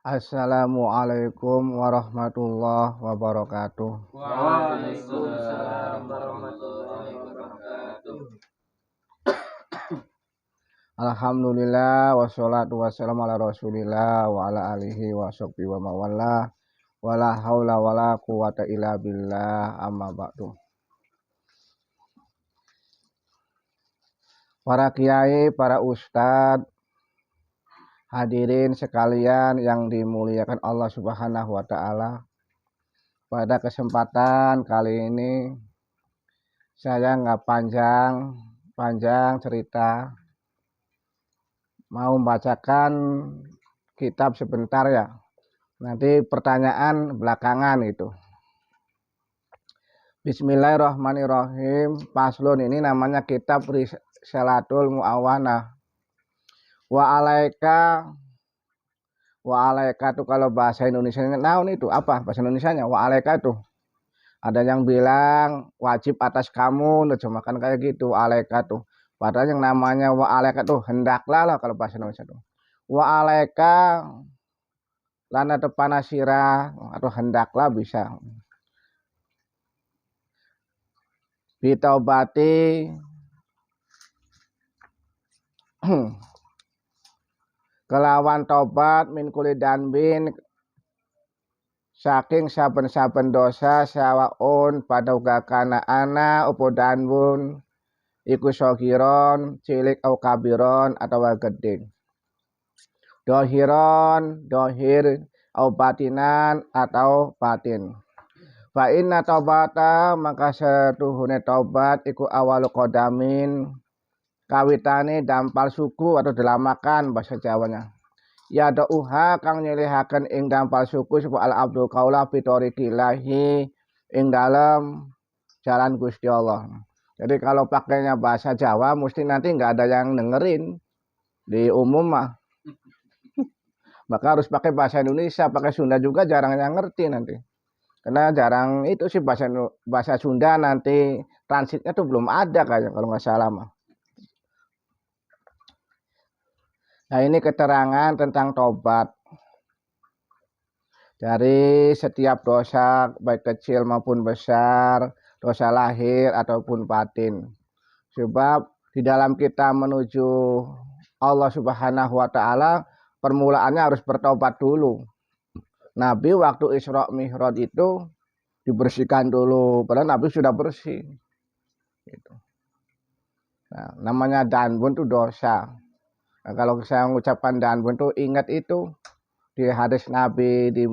Assalamualaikum warahmatullahi wabarakatuh. Waalaikumsalam warahmatullahi wabarakatuh. Alhamdulillah wassalatu wassalamu ala Rasulillah wa ala alihi wa sahbihi wa mawala wala haula wala quwata illa billah amma ba'du. Para kiai, para ustadz, hadirin sekalian yang dimuliakan Allah Subhanahu wa taala. Pada kesempatan kali ini saya nggak panjang cerita, mau membacakan kitab sebentar ya. Nanti pertanyaan belakangan itu. Bismillahirrahmanirrahim. Paslon ini namanya kitab Risalatul Mu'awanah. Wa alaika tuh kalau bahasa Indonesianya naon itu apa bahasa Indonesianya? Wa alaika tuh. Ada yang bilang wajib atas kamu, terjemahkan kayak gitu, alaika tuh. Padahal yang namanya wa alaika tuh hendaklah lah kalau bahasa Indonesia tuh. Wa alaika lana depan sirah atau hendaklah bisa. Bitaubati kelawan tobat min kuli danbin saking saben-saben dosa sawaun pada kana ana upo danbun iku sogiron cilik au kabiron atau gede. Dohir au batinan atau batin. Fa inna taubata maka setuhune taubat iku awalu kodamin kawitane dampal suku atau delamakan bahasa Jawanya. Ya do'uha kang nyelihaken ing dampal suku sapa al abdu kaula fitorikillahi ing dalam jalan Gusti Allah. Jadi kalau pakainya bahasa Jawa mesti nanti nggak ada yang dengerin di umum mah. Maka harus pakai bahasa Indonesia, pakai Sunda juga jarang yang ngerti nanti. Karena jarang itu sih bahasa Sunda nanti transitnya tuh belum ada kayaknya kalau nggak salah mah. Nah ini keterangan tentang tobat. Dari setiap dosa baik kecil maupun besar, dosa lahir ataupun batin. Sebab di dalam kita menuju Allah Subhanahu wa taala permulaannya harus bertobat dulu. Nabi waktu Isra Mi'raj itu dibersihkan dulu, padahal Nabi sudah bersih. Gitu. Nah, namanya danbun itu dosa. Nah, kalau saya mengucapkan danbun itu ingat itu di hadis Nabi di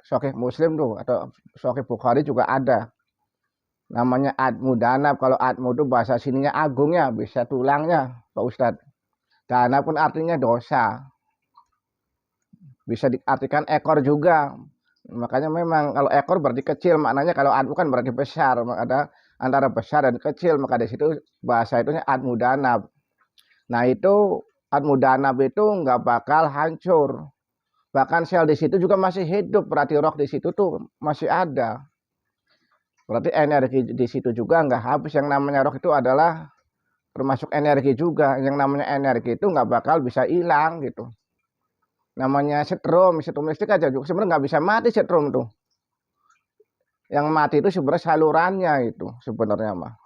Sahih Muslim tuh atau Sahih Bukhari juga ada. Namanya admu danab. Kalau admu itu bahasa sininya agungnya, bisa tulangnya, Pak Ustadz. Dana pun artinya dosa. Bisa diartikan ekor juga. Makanya memang kalau ekor berarti kecil, maknanya kalau admu kan berarti besar. Ada antara besar dan kecil, maka di situ bahasa itunya admu danab. Nah itu admu danab itu nggak bakal hancur. Bahkan sel di situ juga masih hidup, berarti roh di situ tuh masih ada. Berarti energi di situ juga nggak habis. Yang namanya roh itu adalah termasuk energi juga. Yang namanya energi itu nggak bakal bisa hilang gitu. Namanya setrum listrik aja juga sebenarnya nggak bisa mati setrum tuh. Yang mati itu sebenarnya salurannya itu sebenarnya mah.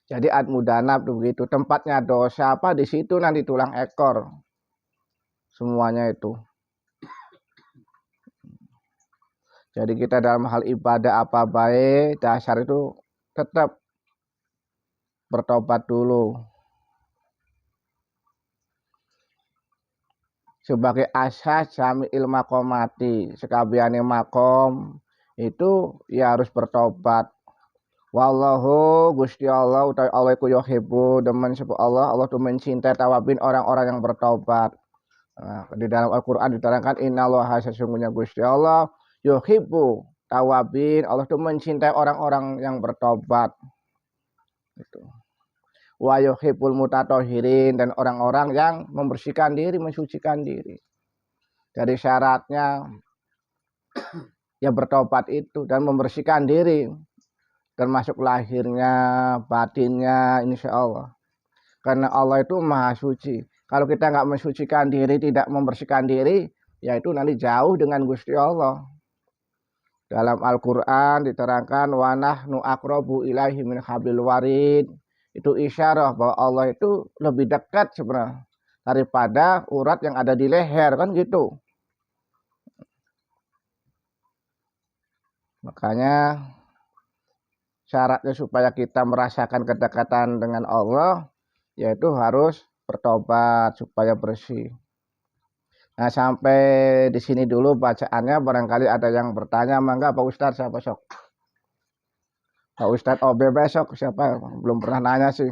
Jadi admu danab tuh begitu. Tempatnya dosa apa di situ nanti tulang ekor. Semuanya itu. Jadi kita dalam hal ibadah apa baik, dasar itu tetap bertobat dulu. Sebagai asas jami'il makomati, sekabiane makom itu ya harus bertobat. Wallahu Gusti Allah utawi Allah iku yuhibbu demen sapa Allah tuh mencintai tawabin orang-orang yang bertobat. Nah, di dalam Al-Qur'an diterangkan innallaha sesungguhnya Gusti Allah yuhibbu tawabin, Allah tuh mencintai orang-orang yang bertobat. Gitu. Wa yuhibbul mutatahhirin dan orang-orang yang membersihkan diri, mensucikan diri. Dari syaratnya ya bertobat itu dan membersihkan diri termasuk lahirnya, batinnya, insya Allah. Karena Allah itu maha suci. Kalau kita nggak mensucikan diri, tidak membersihkan diri, yaitu nanti jauh dengan Gusti Allah. Dalam Al-Qur'an diterangkan wa nahnu aqrabu ilaihi min hablil warid. Itu isyarah bahwa Allah itu lebih dekat sebenarnya daripada urat yang ada di leher, kan gitu. Makanya syaratnya supaya kita merasakan kedekatan dengan Allah yaitu harus bertobat supaya bersih. Nah, sampai di sini dulu bacaannya. Barangkali ada yang bertanya, mangga Pak Ustadz, siapa sok? Pak Ustadz OB besok siapa? Belum pernah nanya sih.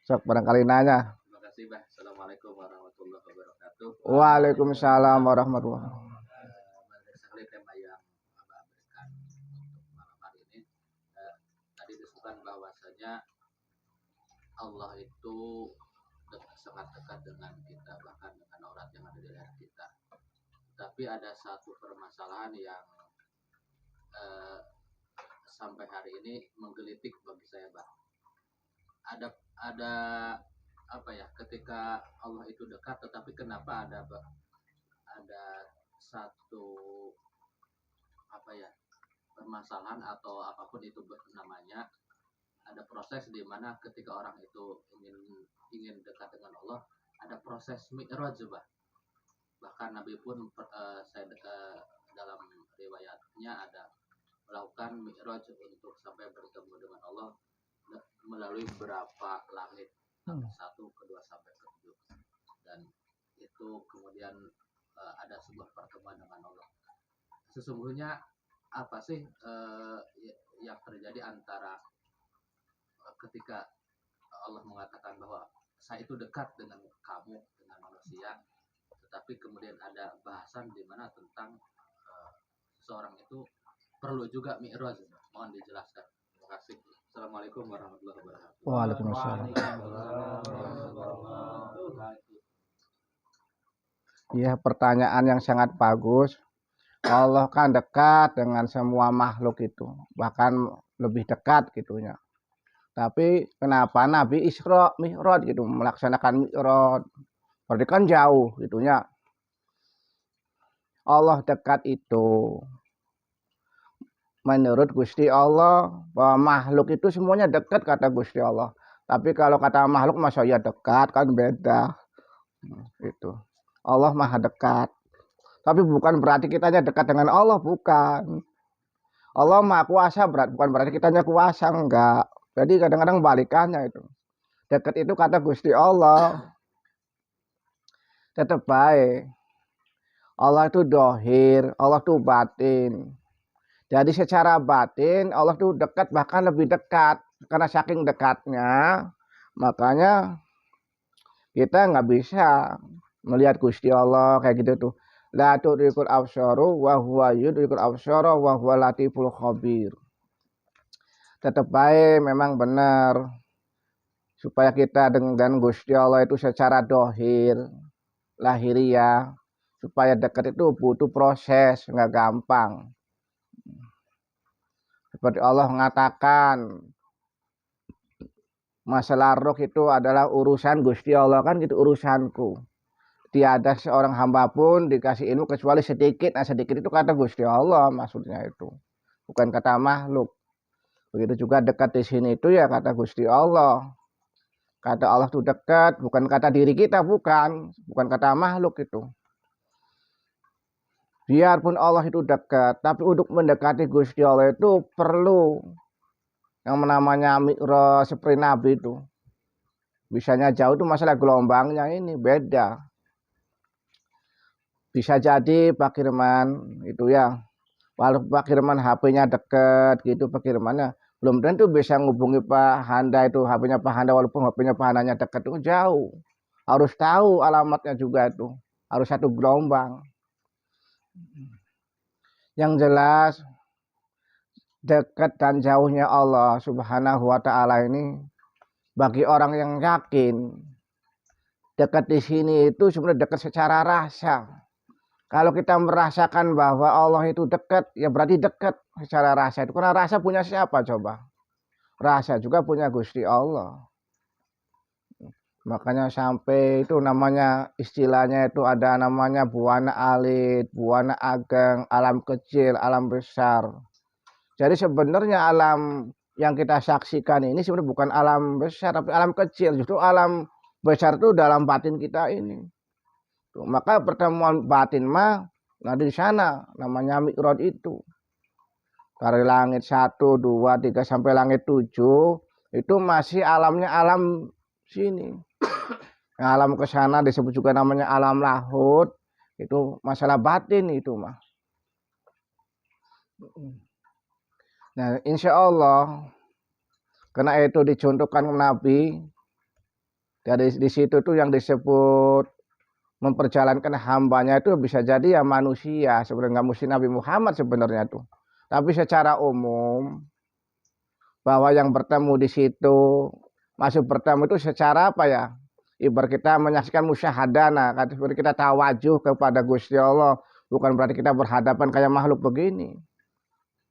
Sok barangkali nanya. Terima kasih, Bah. Assalamualaikum warahmatullahi wabarakatuh. Waalaikumsalam warahmatullahi wabarakatuh. Menarik sekali tema yang Abah berikan untuk malam hari ini. Tadi disebutkan bahwasanya Allah itu sangat dekat dengan kita, bahkan dengan aurat yang ada di leher kita. Tapi ada satu permasalahan yang sampai hari ini menggelitik bagi saya, Bah. Ada apa ya? Ketika Allah itu dekat, tetapi kenapa ada satu apa ya? Permasalahan atau apapun itu namanya, ada proses di mana ketika orang itu ingin dekat dengan Allah, ada proses mi'raj, Bah. Bahkan Nabi pun dalam riwayatnya ada melakukan mi'raj untuk sampai bertemu dengan Allah melalui beberapa langit, satu, kedua sampai ketujuh, dan itu kemudian ada sebuah pertemuan dengan Allah. Sesungguhnya apa sih yang terjadi antara ketika Allah mengatakan bahwa saya itu dekat dengan kamu, dengan manusia, tetapi kemudian ada bahasan di mana tentang seseorang itu perlu juga mi'raj. Mohon dijelaskan. Terima kasih. Assalamualaikum warahmatullahi wabarakatuh. Waalaikumsalam. Ya, pertanyaan yang sangat bagus. Allah kan dekat dengan semua makhluk itu, bahkan lebih dekat gitunya. Tapi kenapa Nabi Isra Mi'raj gitu, melaksanakan Mi'raj? Berarti kan jauh gitunya. Allah dekat itu menurut Gusti Allah, bahwa makhluk itu semuanya dekat kata Gusti Allah. Tapi kalau kata makhluk masa ya dekat, kan beda. Itu Allah maha dekat. Tapi bukan berarti kitanya dekat dengan Allah, bukan. Allah maha kuasa, bukan berarti kitanya kuasa, enggak. Jadi kadang-kadang balikannya itu. Dekat itu kata Gusti Allah. Tetap baik. Allah itu dohir, Allah itu batin. Jadi secara batin Allah tuh dekat, bahkan lebih dekat. Karena saking dekatnya, makanya kita nggak bisa melihat Gusti Allah kayak gitu tuh. La tudrikul absaru wa huwa yudrikul absara wa huwa latiful khabir. Tetap baik, memang benar. Supaya kita dengan Gusti Allah itu secara dohir, lahiriah, supaya dekat itu butuh proses, nggak gampang. Seperti Allah mengatakan masalah roh itu adalah urusan Gusti Allah, kan gitu, urusanku. Tiada seorang hamba pun dikasih ilmu kecuali sedikit. Nah, sedikit itu kata Gusti Allah, maksudnya itu. Bukan kata makhluk. Begitu juga dekat di sini itu ya kata Gusti Allah. Kata Allah itu dekat, bukan kata diri kita, bukan kata makhluk itu. Biarpun Allah itu dekat, tapi untuk mendekati Gusti Allah itu perlu yang namanya mi'raj seperti Nabi itu. Bisanya jauh itu masalah gelombangnya ini beda. Bisa jadi Pak Kirman itu ya, walau Pak Kirman HP-nya dekat gitu, Pak Kirmannya belum tentu bisa ngubungi Pak Handa itu, HP-nya Pak Handa walaupun HP-nya Pak Handanya dekat itu jauh. Harus tahu alamatnya juga itu, harus satu gelombang. Yang jelas dekat dan jauhnya Allah Subhanahu wa taala ini bagi orang yang yakin, dekat di sini itu sebenarnya dekat secara rasa. Kalau kita merasakan bahwa Allah itu dekat, ya berarti dekat secara rasa itu. Karena rasa punya siapa coba? Rasa juga punya Gusti Allah. Makanya sampai itu namanya istilahnya itu ada namanya buana alit, buana ageng, alam kecil, alam besar. Jadi sebenarnya alam yang kita saksikan ini sebenarnya bukan alam besar tapi alam kecil. Justru alam besar itu dalam batin kita ini. Tuh, maka pertemuan batin mah nah di sana namanya mi'raj itu. Dari langit 1, 2, 3 sampai langit 7 itu masih alamnya alam sini. Alam ke sana disebut juga namanya alam lahut, itu masalah batin itu mah. Nah, insya Allah karena itu dicontohkan Nabi dari di situ tuh yang disebut memperjalankan hambanya itu bisa jadi ya manusia sebenarnya nggak mesti Nabi Muhammad sebenarnya tuh. Tapi secara umum bahwa yang bertemu di situ masuk bertemu itu secara apa ya? Ibarat kita menyaksikan musyahadah, nah seperti kita tawajuh kepada Gusti Allah, bukan berarti kita berhadapan kayak makhluk begini.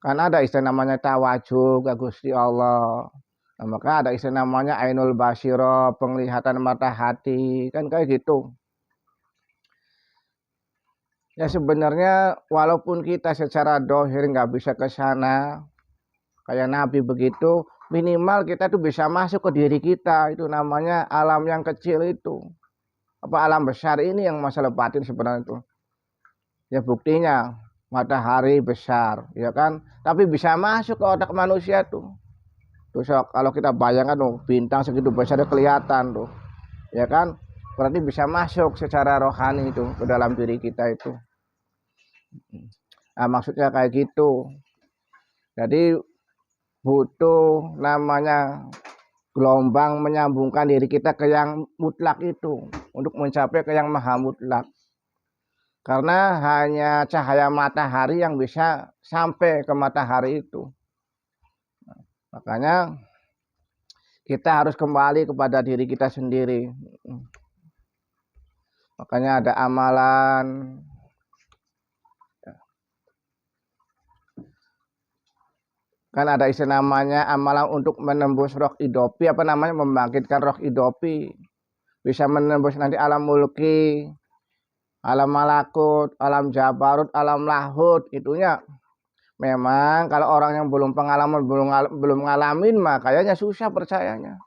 Kan ada istilah namanya tawajuh ke Gusti Allah. Nah, maka ada istilah namanya ainul basyira, penglihatan mata hati, kan kayak gitu. Ya sebenarnya walaupun kita secara dohir nggak bisa ke sana, kayak Nabi begitu, minimal kita tuh bisa masuk ke diri kita, itu namanya alam yang kecil itu. Apa alam besar ini yang masalah batin sebenarnya itu. Ya buktinya matahari besar, ya kan? Tapi bisa masuk ke otak manusia tuh. Terus kalau kita bayangkan tuh bintang segitu besar kelihatan tuh, ya kan? Berarti bisa masuk secara rohani itu ke dalam diri kita itu. Nah, maksudnya kayak gitu. Jadi butuh namanya gelombang menyambungkan diri kita ke yang mutlak itu untuk mencapai ke yang maha mutlak. Karena hanya cahaya matahari yang bisa sampai ke matahari itu. Makanya kita harus kembali kepada diri kita sendiri. Makanya ada amalan. Kan ada istilah namanya amalan untuk menembus roh idopi, apa namanya membangkitkan roh idopi. Bisa menembus nanti alam mulki, alam malakut, alam jabarut, alam lahut, itunya. Memang kalau orang yang belum pengalaman, belum ngalamin mah kayaknya susah percayanya.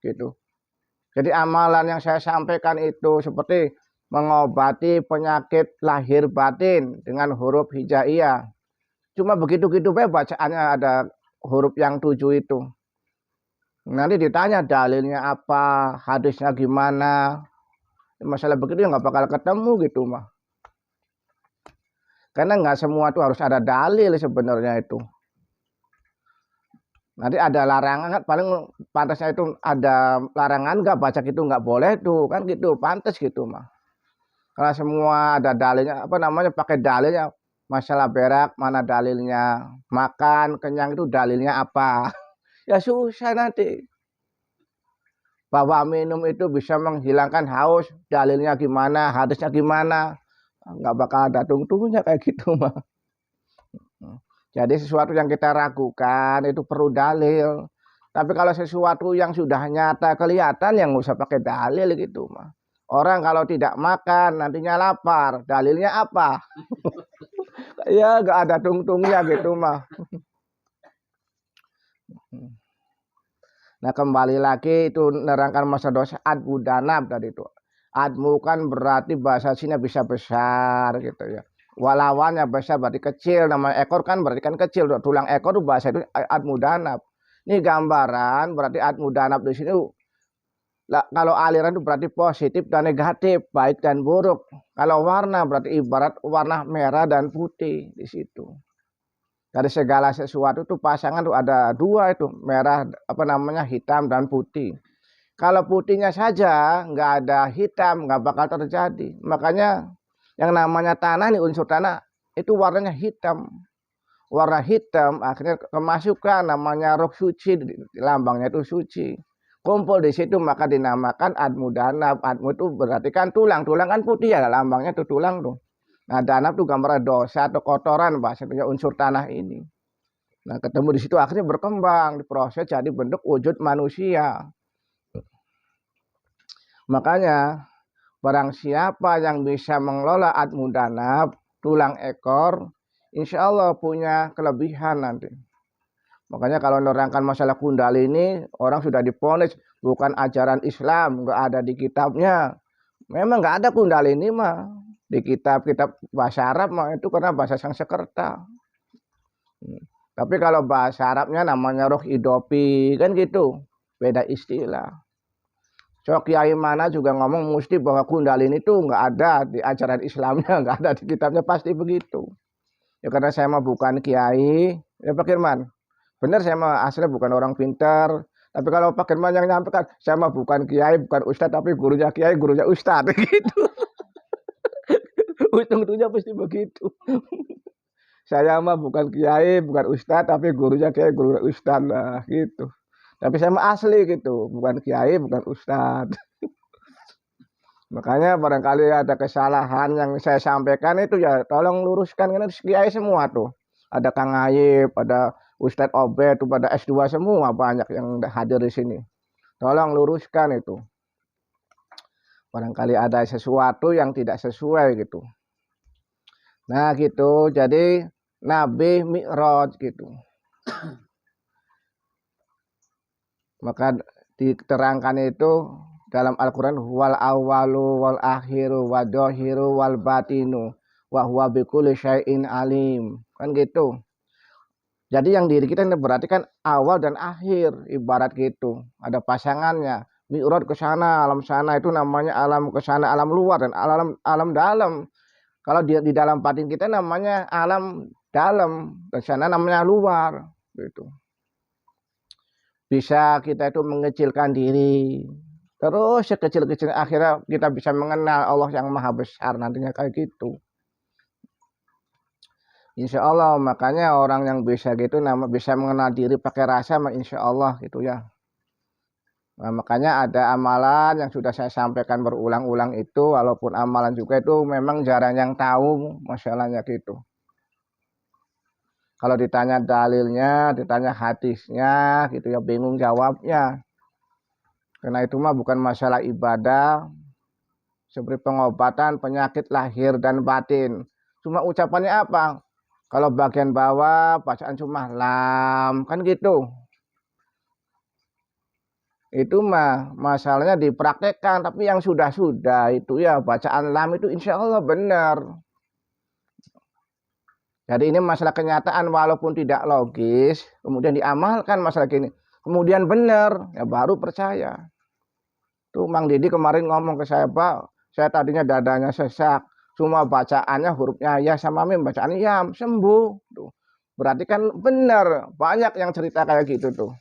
Gitu. Jadi amalan yang saya sampaikan itu seperti mengobati penyakit lahir batin dengan huruf hijaiyah. Cuma begitu-gitu bacaannya ada huruf yang 7 itu. Nanti ditanya dalilnya apa, hadisnya gimana. Masalah begitu ya nggak bakal ketemu gitu mah. Karena nggak semua tuh harus ada dalil sebenarnya itu. Nanti ada larangan, paling pantasnya itu ada larangan nggak baca gitu nggak boleh tuh kan gitu, pantas gitu mah. Karena semua ada dalilnya, apa namanya pakai dalilnya. Masalah berak mana dalilnya, makan kenyang itu dalilnya apa. Ya susah nanti. Bahwa minum itu bisa menghilangkan haus, dalilnya gimana, hadisnya gimana, nggak bakal ada tunggu-tunggunya kayak gitu mah. Jadi sesuatu yang kita ragukan itu perlu dalil. Tapi kalau sesuatu yang sudah nyata kelihatan yang nggak usah pakai dalil gitu mah. Orang kalau tidak makan nantinya lapar, dalilnya apa? Ya nggak ada tungtungnya gitu mah. Nah kembali lagi itu nerangkan masa dosa admu danab tadi itu. Admu kan berarti bahasa sini bisa besar gitu ya. Walawannya besar berarti kecil, nama ekor kan berarti kan kecil, tulang ekor itu bahasa itu admu danab. Ini gambaran berarti admu danab di sini. Kalau aliran itu berarti positif dan negatif, baik dan buruk. Kalau warna berarti ibarat warna merah dan putih di situ. Dari segala sesuatu itu pasangan itu ada dua itu, merah apa namanya hitam dan putih. Kalau putihnya saja nggak ada hitam nggak bakal terjadi. Makanya yang namanya tanah nih unsur tanah itu warnanya hitam. Warna hitam akhirnya kemasukan namanya roh suci, lambangnya itu suci. Kumpul di situ maka dinamakan admu danab. Admu itu berarti kan tulang, tulang kan putih ya lambangnya itu tulang tuh. Nah danab itu gambar dosa atau kotoran bahasanya unsur tanah ini. Nah ketemu di situ akhirnya berkembang diproses jadi bentuk wujud manusia. Makanya barang siapa yang bisa mengelola admudanab, tulang ekor, insya Allah punya kelebihan nanti. Makanya kalau menerangkan masalah kundalini, orang sudah diponis bukan ajaran Islam, nggak ada di kitabnya. Memang nggak ada kundalini mah di kitab-kitab bahasa Arab mah itu karena bahasa Sanskerta. Tapi kalau bahasa Arabnya namanya roh idopi kan gitu, beda istilah. So kiai mana juga ngomong mesti bahwa kundalini itu nggak ada di ajaran Islamnya, nggak ada di kitabnya pasti begitu. Ya karena saya mah bukan kiai, ya Pak Firman. Benar saya mah aslinya bukan orang pintar. Tapi kalau Pak Firman yang nyampaikan, saya mah bukan kiai, bukan ustadz, tapi gurunya kiai, gurunya ustadz gitu. Ujung-ujungnya pasti begitu. Saya mah bukan kiai, bukan ustadz, tapi gurunya kiai, gurunya ustadz lah gitu. Tapi saya mah asli gitu, bukan kiai, bukan ustadz. Makanya barangkali ada kesalahan yang saya sampaikan itu ya tolong luruskan, karena kiai semua tuh. Ada Kang Ayib, ada Ustadz Obed, tuh pada S2 semua banyak yang hadir di sini. Tolong luruskan itu. Barangkali ada sesuatu yang tidak sesuai gitu. Nah gitu, jadi Nabi Mi'raj gitu. Maka diterangkan itu dalam Al-Quran wal awalu wal akhiru wa dohiru wal batinu wa huwa bikulli syai'in alim. Kan gitu. Jadi yang diri kita ini berarti kan awal dan akhir ibarat gitu. Ada pasangannya. Mi'raj ke sana, alam sana itu namanya alam ke sana, alam luar dan alam dalam. Kalau di dalam batin kita namanya alam dalam, dan sana namanya luar gitu. Bisa kita itu mengecilkan diri. Terus sekecil-kecil akhirnya kita bisa mengenal Allah yang maha besar nantinya kayak gitu. Insya Allah makanya orang yang bisa gitu bisa mengenal diri pakai rasa insya Allah gitu ya. Nah, makanya ada amalan yang sudah saya sampaikan berulang-ulang itu, walaupun amalan juga itu memang jarang yang tahu masalahnya gitu. Kalau ditanya dalilnya, ditanya hadisnya gitu ya bingung jawabnya. Karena itu mah bukan masalah ibadah, seperti pengobatan penyakit lahir dan batin. Cuma ucapannya apa? Kalau bagian bawah bacaan cuma lam, kan gitu. Itu mah masalahnya dipraktekkan, tapi yang sudah-sudah itu ya bacaan lam itu insya Allah benar. Jadi ini masalah kenyataan walaupun tidak logis, kemudian diamalkan masalah gini. Kemudian benar, ya baru percaya. Tuh Mang Didi kemarin ngomong ke saya, Pak, saya tadinya dadanya sesak. Cuma bacaannya hurufnya ya sama mim, bacaannya ya sembuh. Tuh. Berarti kan benar, banyak yang cerita kayak gitu tuh.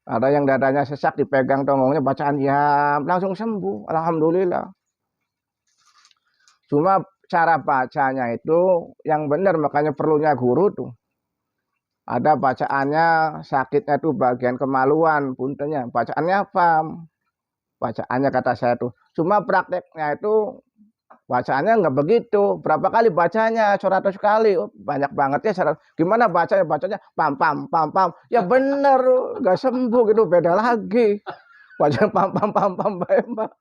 Ada yang dadanya sesak dipegang tonggongnya bacaan ya langsung sembuh, alhamdulillah. Cuma cara bacanya itu yang benar, makanya perlunya guru tuh. Ada bacaannya sakitnya tuh bagian kemaluan, puntennya. Bacaannya apa? Bacaannya kata saya tuh. Cuma prakteknya itu bacaannya nggak begitu. Berapa kali bacanya? 100 kali. Oh, banyak banget ya 100. Gimana bacanya? Bacanya pam pam pam pam. Ya bener, nggak sembuh gitu. Beda lagi. Baca pam pam pam pam Mbak.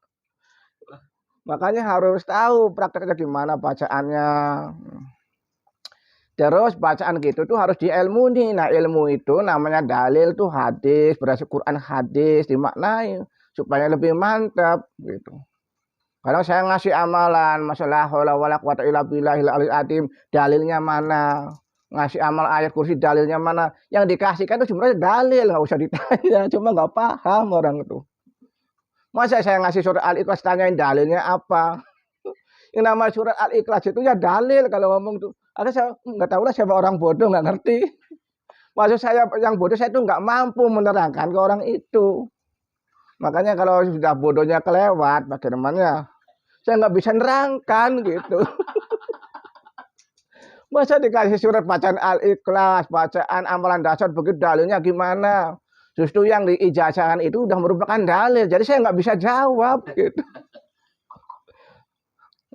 Makanya harus tahu prakteknya gimana bacaannya. Terus bacaan gitu tuh harus diilmuni. Nah ilmu itu namanya dalil tuh hadis, berdasar Quran hadis dimaknai supaya lebih mantap gitu. Kalau saya ngasih amalan masalah haula wala quwata illa billahil aliyil azim, dalilnya mana? Ngasih amal ayat kursi dalilnya mana? Yang dikasihkan itu sebenarnya dalil, nggak usah ditanya, cuma nggak paham orang itu. Masa saya ngasih surat Al-Ikhlas tanyain dalilnya apa? Yang nama surat Al-Ikhlas itu ya dalil kalau ngomong tuh. Ada saya nggak tahu lah siapa orang bodoh nggak ngerti. Maksud saya yang bodoh saya itu nggak mampu menerangkan ke orang itu. Makanya kalau sudah bodohnya kelewat, bagaimana? Saya nggak bisa nerangkan gitu. Masa dikasih surat bacaan Al-Ikhlas, bacaan amalan dasar begitu dalilnya gimana? Justru yang diijazahkan itu udah merupakan dalil, jadi saya nggak bisa jawab gitu.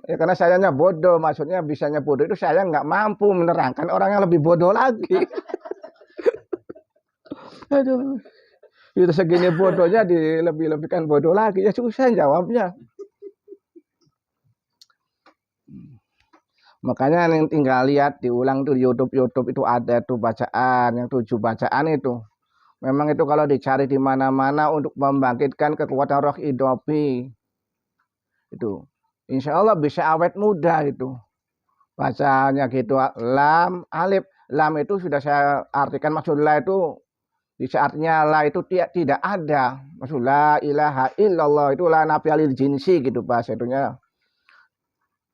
Ya karena sayanya bodoh, maksudnya bisanya bodoh itu saya nggak mampu menerangkan orang yang lebih bodoh lagi. Aduh. Itu segini bodohnya dilebih-lebihkan bodoh lagi, ya susah jawabnya. Makanya yang tinggal lihat diulang tuh di YouTube itu ada tuh bacaan yang 7 bacaan itu. Memang itu kalau dicari di mana-mana untuk membangkitkan kekuatan roh idopi. Itu. Insya Allah bisa awet muda itu. Bacanya gitu lam alif. Lam itu sudah saya artikan maksud la itu di saatnya la itu tidak ada. Maksud la ilaha illallah itu la nafi alil jinsi gitu bahasa itunya.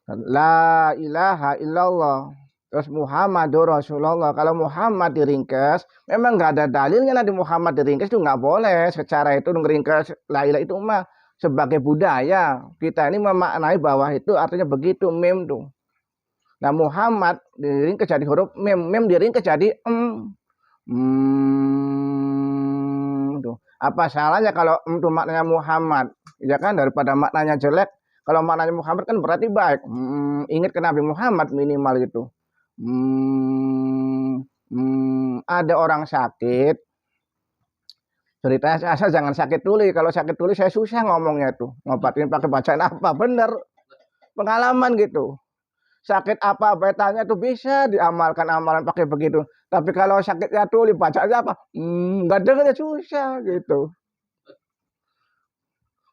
La ilaha illallah. Terus Muhammadur Rasulullah. Kalau Muhammad diringkas, memang nggak ada dalilnya nanti Muhammad diringkas itu nggak boleh. Secara itu ngeringkas la ilaha itu mah sebagai budaya. Kita ini memaknai bahwa itu artinya begitu mem tuh. Nah Muhammad diringkas jadi huruf mem diringkas jadi tuh. Apa salahnya kalau itu maknanya Muhammad? Ya kan daripada maknanya jelek. Kalau maknanya Muhammad kan berarti baik. Ingat ke Nabi Muhammad minimal gitu. Ada orang sakit. Ceritanya asal jangan sakit tuli. Kalau sakit tuli saya susah ngomongnya tuh. Ngobatin pakai bacaan apa? Bener. Pengalaman gitu. Sakit apa betanya tuh bisa diamalkan amalan pakai begitu. Tapi kalau sakitnya tuli bacaannya apa? Nggak dengarnya susah gitu.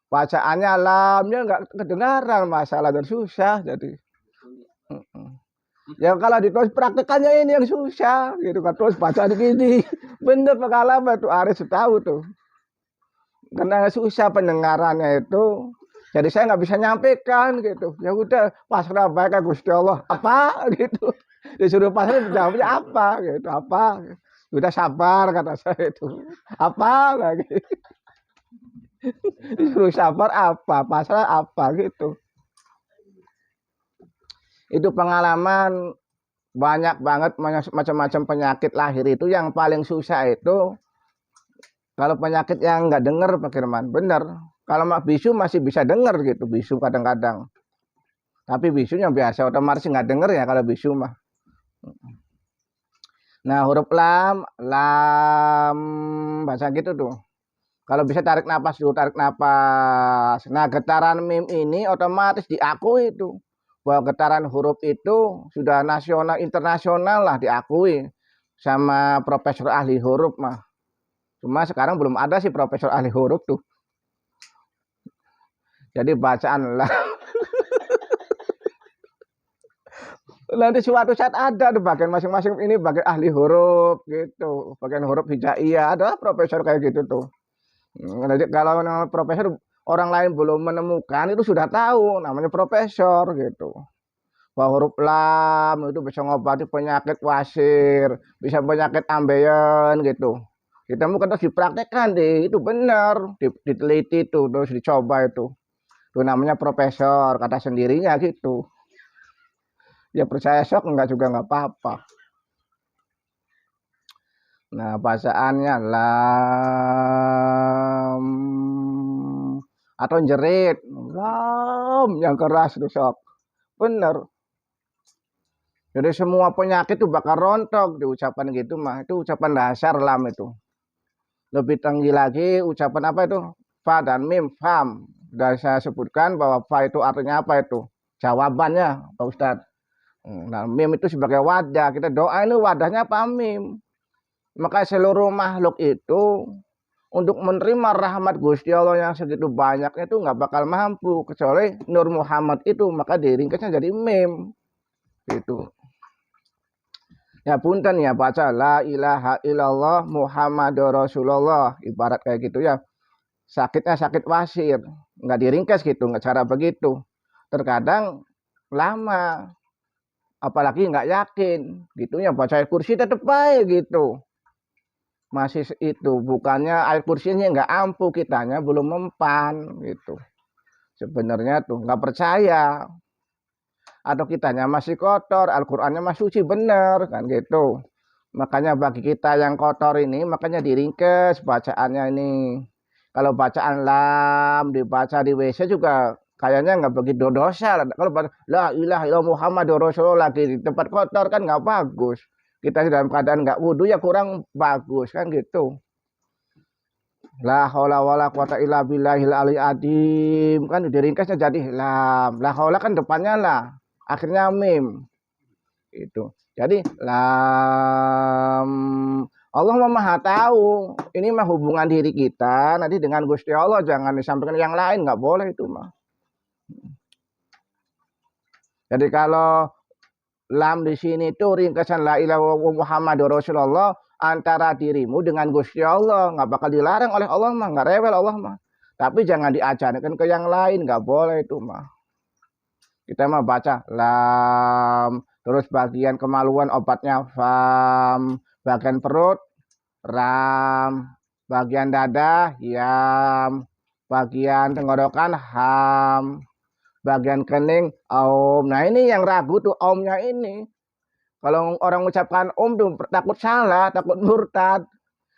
Bacaannya lamnya nggak kedengaran, masalah dan susah jadi. Ya kalau ditulis praktekannya ini yang susah gitu kan, terus baca gini. Bener pengalaman tuh Aris tahu tuh. Karena susah pendengarannya itu. Jadi saya nggak bisa nyampaikan gitu. Ya udah pasrah baik Gusti Allah. Apa gitu. Disuruh pasrah jawabnya apa gitu. Apa. Udah sabar kata saya itu. Apa lagi. Disuruh sabar apa, pasrah apa gitu. Itu pengalaman banyak banget macam-macam penyakit lahir itu yang paling susah itu kalau penyakit yang nggak denger Pak Firman, bener. Kalau bisu masih bisa denger gitu, bisu kadang-kadang. Tapi bisunya biasa otomatis nggak denger ya kalau bisu mah. Nah huruf lam bahasa gitu tuh. Kalau bisa tarik napas dulu, tarik napas. Nah getaran mim ini otomatis diakui itu. Bahwa getaran huruf itu sudah nasional, internasional lah diakui. Sama profesor ahli huruf mah. Cuma sekarang belum ada sih profesor ahli huruf tuh. Jadi bacaan lah. Nanti suatu saat ada tuh bagian masing-masing ini bagian ahli huruf gitu. Bagian huruf hijaiyah ada profesor kayak gitu tuh. Jadi kalau profesor orang lain belum menemukan itu sudah tahu namanya profesor gitu. Bahwa huruf lam itu bisa ngobati penyakit wasir, bisa penyakit ambeien gitu. Kita mungkin terus dipraktekkan deh, itu benar, diteliti itu terus dicoba itu. Itu namanya profesor kata sendirinya gitu. Ya percaya sok enggak juga enggak apa-apa. Nah bacaannya lam atau jerit lam yang keras tuh sok. Bener. Jadi semua penyakit tuh bakal rontok diucapan gitu mah. Itu ucapan dasar lam itu. Lebih tinggi lagi ucapan apa itu? Fa dan mim, fam. Sudah saya sebutkan bahwa fa itu artinya apa itu? Jawabannya Pak Ustadz. Nah mim itu sebagai wadah. Kita doa ini wadahnya apa mim? Maka seluruh makhluk itu untuk menerima rahmat Gusti Allah yang segitu banyaknya itu nggak bakal mampu kecuali Nur Muhammad itu, maka diringkasnya jadi mim gitu. Ya punten ya baca la ilaha illallah Muhammadur Rasulullah ibarat kayak gitu ya. Sakitnya sakit wasir, nggak diringkas gitu, nggak cara begitu. Terkadang lama, apalagi nggak yakin, gitu ya baca ayat kursi tetap baik gitu. Masih itu bukannya ayat kursinya nggak ampuh, kitanya belum mempan gitu. Sebenarnya tuh nggak percaya. Atau kitanya masih kotor, Al-Qur'annya masih suci bener kan gitu. Makanya bagi kita yang kotor ini makanya diringkes bacaannya ini. Kalau bacaan lam dibaca di WC juga kayaknya nggak begitu dosa. Kalau la ilaha illallah Muhammadur Rasulullah di tempat kotor kan nggak bagus. Kita dalam keadaan nggak wudhu ya kurang bagus kan gitu. La haula wala quwata illa billahil ali adim. Kan diringkasnya jadi lam. La haula kan depannya la. Akhirnya mim. Itu. Jadi lam. Allah mah maha tahu. Ini mah hubungan diri kita nanti dengan Gusti Allah. Jangan disampaikan yang lain. Nggak boleh itu mah. Jadi kalau lam di sini itu ringkasan la ilaha illallah Muhammadur Rasulullah antara dirimu dengan Gusti Allah, nggak bakal dilarang oleh Allah mah, nggak rewel Allah mah. Tapi jangan diajarkan ke yang lain, nggak boleh itu mah. Kita mah baca lam, terus bagian kemaluan obatnya fam, bagian perut ram, bagian dada yam, bagian tenggorokan ham, bagian kening om. Nah ini yang ragu tuh omnya ini. Kalau orang mengucapkan om tuh takut salah, takut murtad.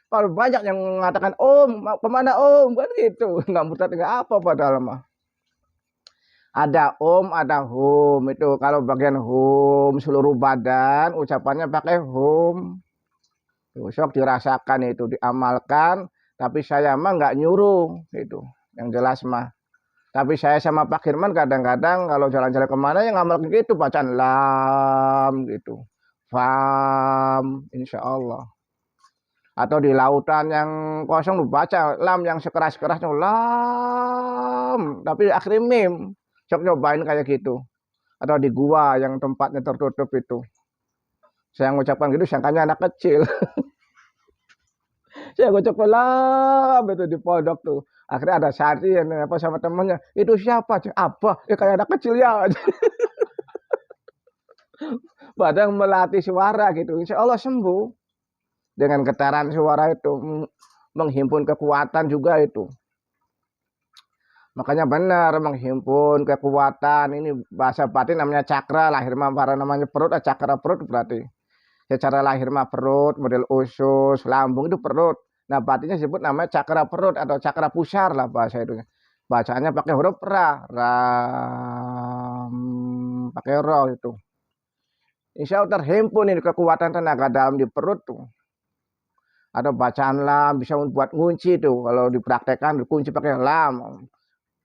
Kalau banyak yang mengatakan om, mau kemana om? Kan gitu. Nggak murtad nggak apa padahal mah. Ada om, ada hum. Itu kalau bagian hum seluruh badan ucapannya pakai hum. Besok dirasakan itu, diamalkan. Tapi saya mah nggak nyuruh itu. Yang jelas mah. Tapi saya sama Pak Firman kadang-kadang kalau jalan-jalan kemana yang ngamal gitu bacaan lam gitu. Fam, insya Allah. Atau di lautan yang kosong baca lam yang sekeras-kerasnya lam. Tapi akhirnya mim. Sok nyobain kayak gitu. Atau di gua yang tempatnya tertutup itu. Saya ngucapkan gitu sangkanya anak kecil. Saya ngucapkan lam itu di pondok tuh. Akhirnya ada santri yang apa sama temannya, itu siapa? Apa? Ya kayak anak kecil ya. Padahal melatih suara gitu. Insya Allah sembuh. Dengan getaran suara itu menghimpun kekuatan juga itu. Makanya benar menghimpun kekuatan. Ini bahasa batin namanya cakra, lahir mah namanya perut, cakra perut berarti. Secara lahir mah perut, model usus, lambung itu perut. Nah batinnya disebut namanya cakra perut atau cakra pusar lah bahasa itu. Bacaannya pakai huruf ra, ram, pakai ro itu. Insya Allah terhimpun ini kekuatan tenaga dalam di perut tuh. Ada bacaan lam bisa buat ngunci tuh. Kalau dipraktekkan dikunci pakai lam.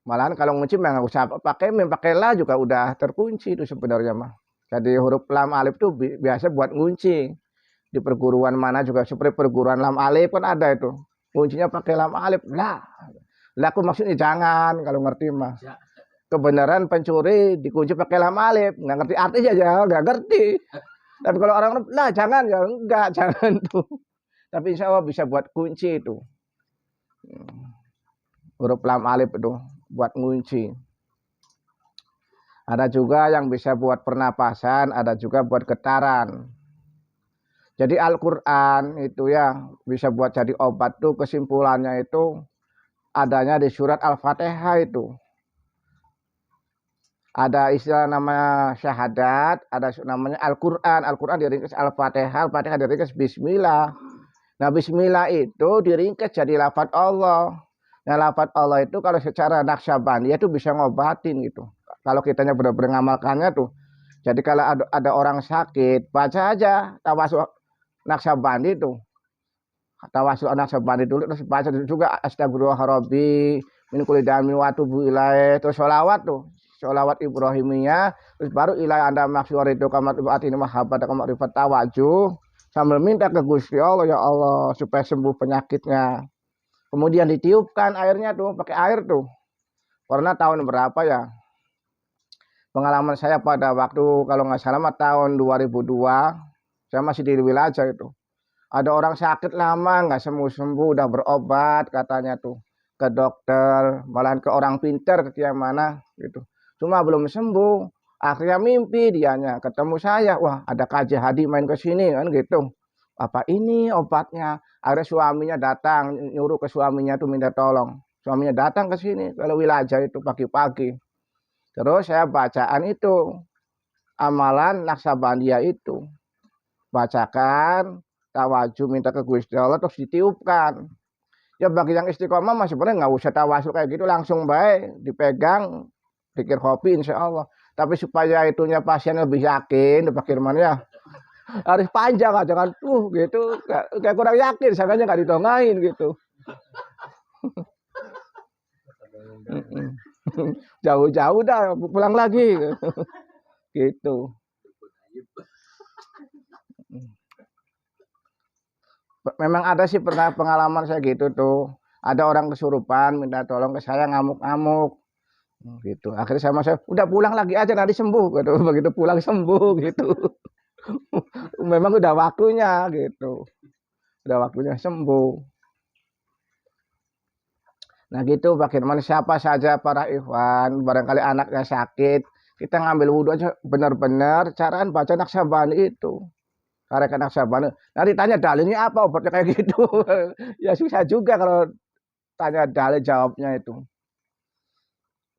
Malahan kalau ngunci nggak usah pakai mem, pakai la juga udah terkunci itu sebenarnya mah. Jadi huruf lam alif tuh biasa buat ngunci. Di perguruan mana juga seperti perguruan lam alif kan ada itu. Kuncinya pakai lam alif. Lah aku maksudnya jangan kalau ngerti mah. Kebenaran pencuri dikunci pakai lam alif, nggak ngerti artinya aja, nggak ngerti. Tapi kalau orang lah jangan ya enggak, jangan tuh. Tapi insya Allah bisa buat kunci itu. Huruf lam alif itu buat kunci. Ada juga yang bisa buat pernapasan, ada juga buat getaran. Jadi Al-Quran itu ya bisa buat jadi obat tuh, kesimpulannya itu adanya di surat Al-Fatihah itu. Ada istilah namanya syahadat, ada namanya Al-Quran. Al-Quran diringkas Al-Fatihah, Al-Fatihah diringkas Bismillah. Nah Bismillah itu diringkas jadi lafaz Allah. Nah lafaz Allah itu kalau secara Naqsyabandiyah itu bisa ngobatin gitu. Kalau kitanya benar-benar ngamalkannya tuh. Jadi kalau ada orang sakit, baca aja tawasul Naqsyabandi itu. Tawasul Naqsyabandi dulu, terus baca juga astagfirullahaladzim min kulli damin wa tubu ilaih, terus sholawat tuh. Sholawat Ibrahimiyah, terus baru ilaih anda maksur itu kamat ini mahabbat kamat rifat tawajuh, sambil minta ke Gusti Allah, ya Allah supaya sembuh penyakitnya. Kemudian ditiupkan airnya tuh, pakai air tuh. Karena tahun berapa ya? Pengalaman saya pada waktu kalau nggak salah tahun 2002, saya masih di wilayah itu. Ada orang sakit lama nggak sembuh-sembuh, udah berobat katanya tuh ke dokter, malahan ke orang pintar ke yang mana gitu. Cuma belum sembuh. Akhirnya mimpi dianya ketemu saya, wah ada KJ Hadi main ke sini kan gitu. Apa ini obatnya? Akhirnya suaminya datang, nyuruh ke suaminya tuh minta tolong. Suaminya datang ke sini kalau wilayah itu pagi-pagi. Terus saya bacaan itu amalan Naqsyabandiyah itu. Bacakan, tawajuh minta ke Gusti Allah terus ditiupkan. Ya bagi yang istiqomah mah sebenarnya nggak usah tawasul kayak gitu, langsung baik dipegang, pikir kopi insya Allah. Tapi supaya itunya pasien lebih yakin, Pak Firman ya harus panjang, jangan tuh gitu, kayak kurang yakin, sangkanya nggak ditongangin gitu. Mm-mm. Jauh-jauh dah pulang lagi gitu. Memang ada sih pernah pengalaman saya gitu tuh. Ada orang kesurupan minta tolong ke saya ngamuk-ngamuk gitu. Akhirnya saya udah pulang lagi aja nanti sembuh gitu. Begitu pulang sembuh gitu. Memang udah waktunya gitu. Udah waktunya sembuh. Nah gitu Pak Firman, siapa saja para ikhwan, barangkali anaknya sakit, kita ngambil wudhu aja benar-benar caraan baca Naksabani itu. Karekan Naksabani. Nah ditanya dalilnya apa obatnya kayak gitu. Ya susah juga kalau tanya dalil jawabnya itu.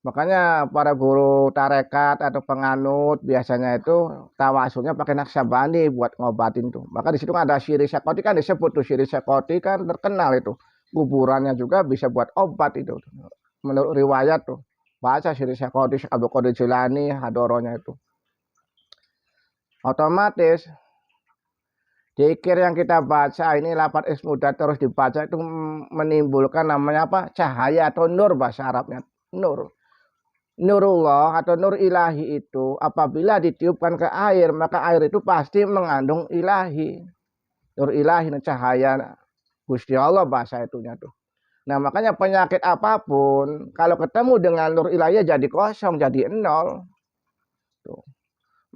Makanya para guru tarekat atau penganut biasanya itu tawasulnya pakai Naksabani buat ngobatin tuh. Maka di situ ada Syiri Sekoti kan disebut tuh Syiri Sekoti kan terkenal itu. Kuburannya juga bisa buat obat itu. Menurut riwayat tuh. Baca Syiri Sekoti Abdul Qadir Jilani hadoronya itu. Otomatis zikir yang kita baca ini lapat ismudah terus dibaca itu menimbulkan namanya apa? Cahaya atau nur bahasa Arabnya. Nur. Nurullah atau nur ilahi itu apabila ditiupkan ke air maka air itu pasti mengandung ilahi. Nur ilahi cahaya Gusti Allah bahasa itunya tuh. Nah makanya penyakit apapun kalau ketemu dengan nur ilahi jadi kosong jadi nol. Tuh.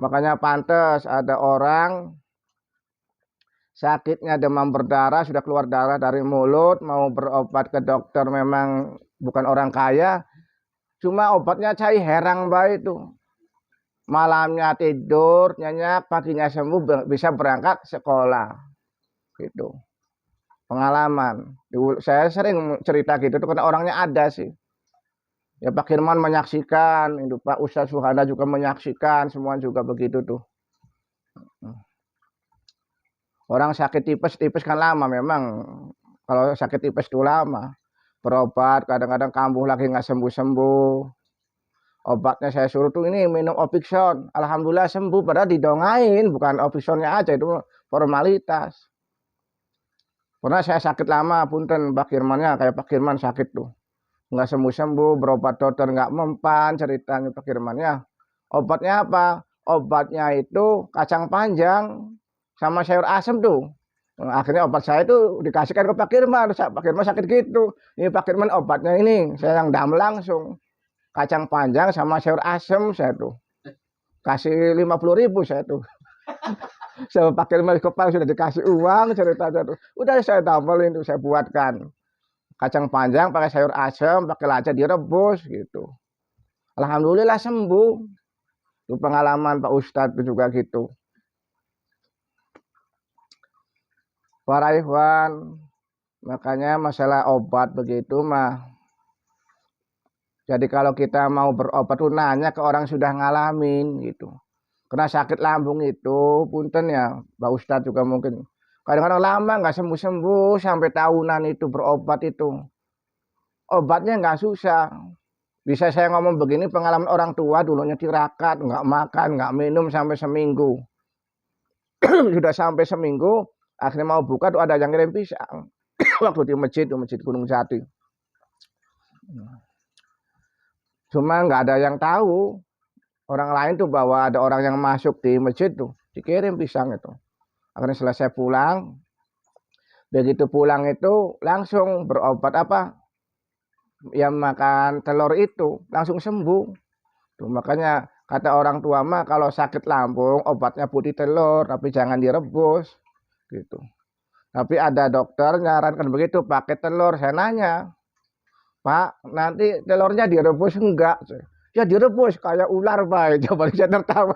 Makanya pantas ada orang sakitnya demam berdarah sudah keluar darah dari mulut mau berobat ke dokter memang bukan orang kaya. Cuma obatnya cai herang baik itu. Malamnya tidur, nyenyak, paginya sembuh, bisa berangkat sekolah. Gitu. Pengalaman. Saya sering cerita gitu karena orangnya ada sih. Ya Pak Firman menyaksikan, itu Pak Ustadz Suhana juga menyaksikan, semua juga begitu tuh. Orang sakit tipes kan lama memang. Kalau sakit tipes itu lama. Berobat, kadang-kadang kambuh lagi nggak sembuh-sembuh. Obatnya saya suruh tuh ini minum Opixon. Alhamdulillah sembuh. Padahal didongain, bukan Opixonnya aja itu formalitas. Pernah saya sakit lama, punten Pak Firmannya kayak Pak Firman sakit tuh. Nggak sembuh-sembuh, berobat dokter nggak mempan ceritanya Pak Firmannya. Obatnya apa? Obatnya itu kacang panjang sama sayur asem tuh. Akhirnya obat saya itu dikasihkan ke Pak Firman. Pak Firman sakit gitu. Ini Pak Firman obatnya ini. Saya yang dam langsung. Kacang panjang sama sayur asem saya tuh. Kasih 50.000 saya tuh. Saya Pak Firman kepala sudah dikasih uang ceritanya tuh. Udah saya tampilin tuh saya buatkan. Kacang panjang pakai sayur asem, pakai lada direbus gitu. Alhamdulillah sembuh. Itu pengalaman Pak Ustadz itu juga gitu. Para ikhwan, makanya masalah obat begitu mah. Jadi kalau kita mau berobat tuh nanya ke orang sudah ngalamin gitu. Karena sakit lambung itu, punten ya, Pak Ustadz juga mungkin. Kadang-kadang lama nggak sembuh-sembuh sampai tahunan itu berobat itu. Obatnya nggak susah. Bisa saya ngomong begini pengalaman orang tua dulunya tirakat, nggak makan, nggak minum sampai seminggu. Sudah sampai seminggu, akhirnya mau buka tuh ada yang ngirim pisang. Waktu di masjid Gunung Jati. Cuma nggak ada yang tahu. Orang lain tuh bahwa ada orang yang masuk di masjid tuh, dikirim pisang itu. Akhirnya selesai pulang, begitu pulang itu langsung berobat apa? Ya makan telur itu langsung sembuh. Tuh, makanya kata orang tua mah kalau sakit lambung obatnya putih telur tapi jangan direbus gitu. Tapi ada dokter nyarankan begitu pakai telur. Saya nanya, Pak, nanti telurnya direbus enggak? Ya direbus kayak ular baik. Coba saya tertawa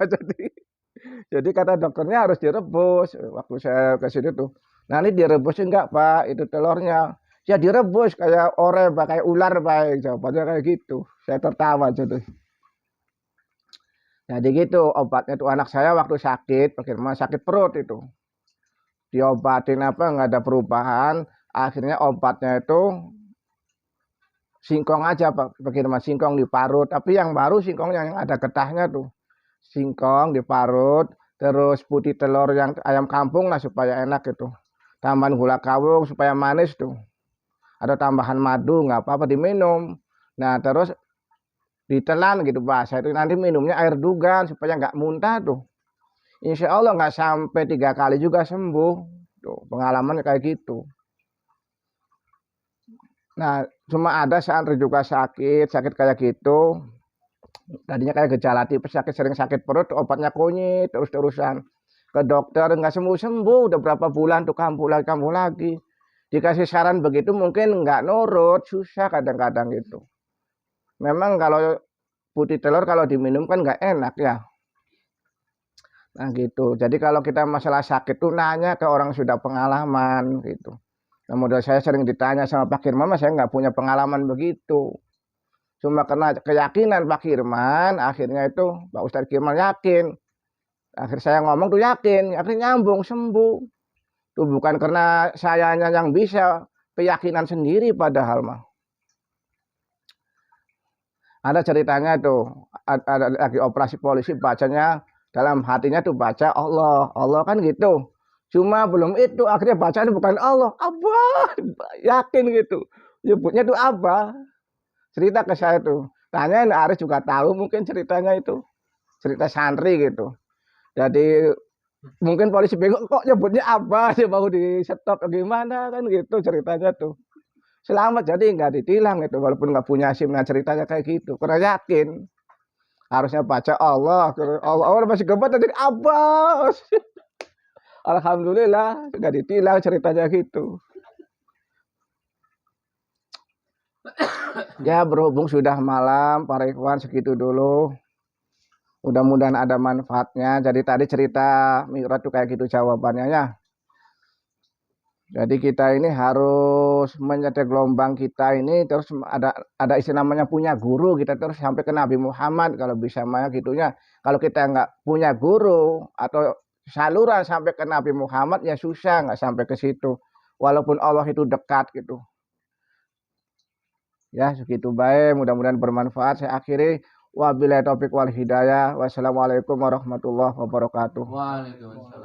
jadi kata dokternya harus direbus. Waktu saya ke situ tuh, nanti direbus enggak Pak itu telurnya? Ya direbus kayak ore kayak ular baik. Jawabannya kayak gitu. Saya tertawa jadi. Jadi gitu obatnya tuh anak saya waktu sakit, bagaimana sakit perut itu. Diobatin apa nggak ada perubahan. Akhirnya obatnya itu singkong aja Pak, bagaimana singkong diparut. Tapi yang baru singkongnya yang ada getahnya tuh. Singkong diparut, terus putih telur yang ayam kampung lah supaya enak gitu. Tambahan gula kawung supaya manis tuh. atau tambahan madu nggak apa-apa diminum. Nah terus ditelan gitu bahasa itu, nanti minumnya air dugan supaya nggak muntah tuh. Insya Allah nggak sampai 3 kali juga sembuh. Tuh, pengalaman kayak gitu. Nah, cuma ada santri juga sakit kayak gitu. Tadinya kayak gejala tipes, sering sakit perut, obatnya kunyit terus-terusan. Ke dokter nggak sembuh-sembuh, udah berapa bulan tuh kambuh lagi. Dikasih saran begitu mungkin nggak nurut, susah kadang-kadang gitu. Memang kalau putih telur kalau diminum kan nggak enak ya. Nah gitu. Jadi kalau kita masalah sakit tuh nanya ke orang sudah pengalaman gitu. Nah, modal saya sering ditanya sama Pak Kirman, saya nggak punya pengalaman begitu. Cuma karena keyakinan Pak Kirman, akhirnya itu Pak Ustadz Kirman yakin. Akhir saya ngomong tuh yakin, akhirnya nyambung sembuh. Tuh bukan karena sayanya yang bisa, keyakinan sendiri padahal mah. Ada ceritanya tuh, ada lagi operasi polisi bacanya dalam hatinya tuh baca Allah, Allah kan gitu. Cuma belum itu akhirnya bacaan bukan Allah, Abah, yakin gitu. Nyebutnya tuh Abah. Cerita ke saya tuh. Tanya Aris juga tahu mungkin ceritanya itu. Cerita santri gitu. Jadi mungkin polisi bingung kok nyebutnya Abah, dia mau di stop gimana kan gitu ceritanya tuh. Selamat jadi nggak ditilang itu walaupun nggak punya SIM. Nah ceritanya kayak gitu. Karena yakin harusnya baca Allah. Allah masih gempa tadi Abah. Alhamdulillah nggak ditilang ceritanya gitu. Ya berhubung sudah malam, para ikhwan segitu dulu. Mudah-mudahan ada manfaatnya. Jadi tadi cerita Mi'raj tuh kayak gitu jawabannya ya. Jadi kita ini harus menyetir gelombang kita ini terus ada istilah namanya punya guru kita terus sampai ke Nabi Muhammad kalau bisa mah gitunya. Kalau kita nggak punya guru atau saluran sampai ke Nabi Muhammad ya susah nggak sampai ke situ. Walaupun Allah itu dekat gitu. Ya segitu baik. Mudah-mudahan bermanfaat. Saya akhiri. Wabillahi taufiq wal hidayah. Wassalamualaikum warahmatullahi wabarakatuh. Waalaikumsalam.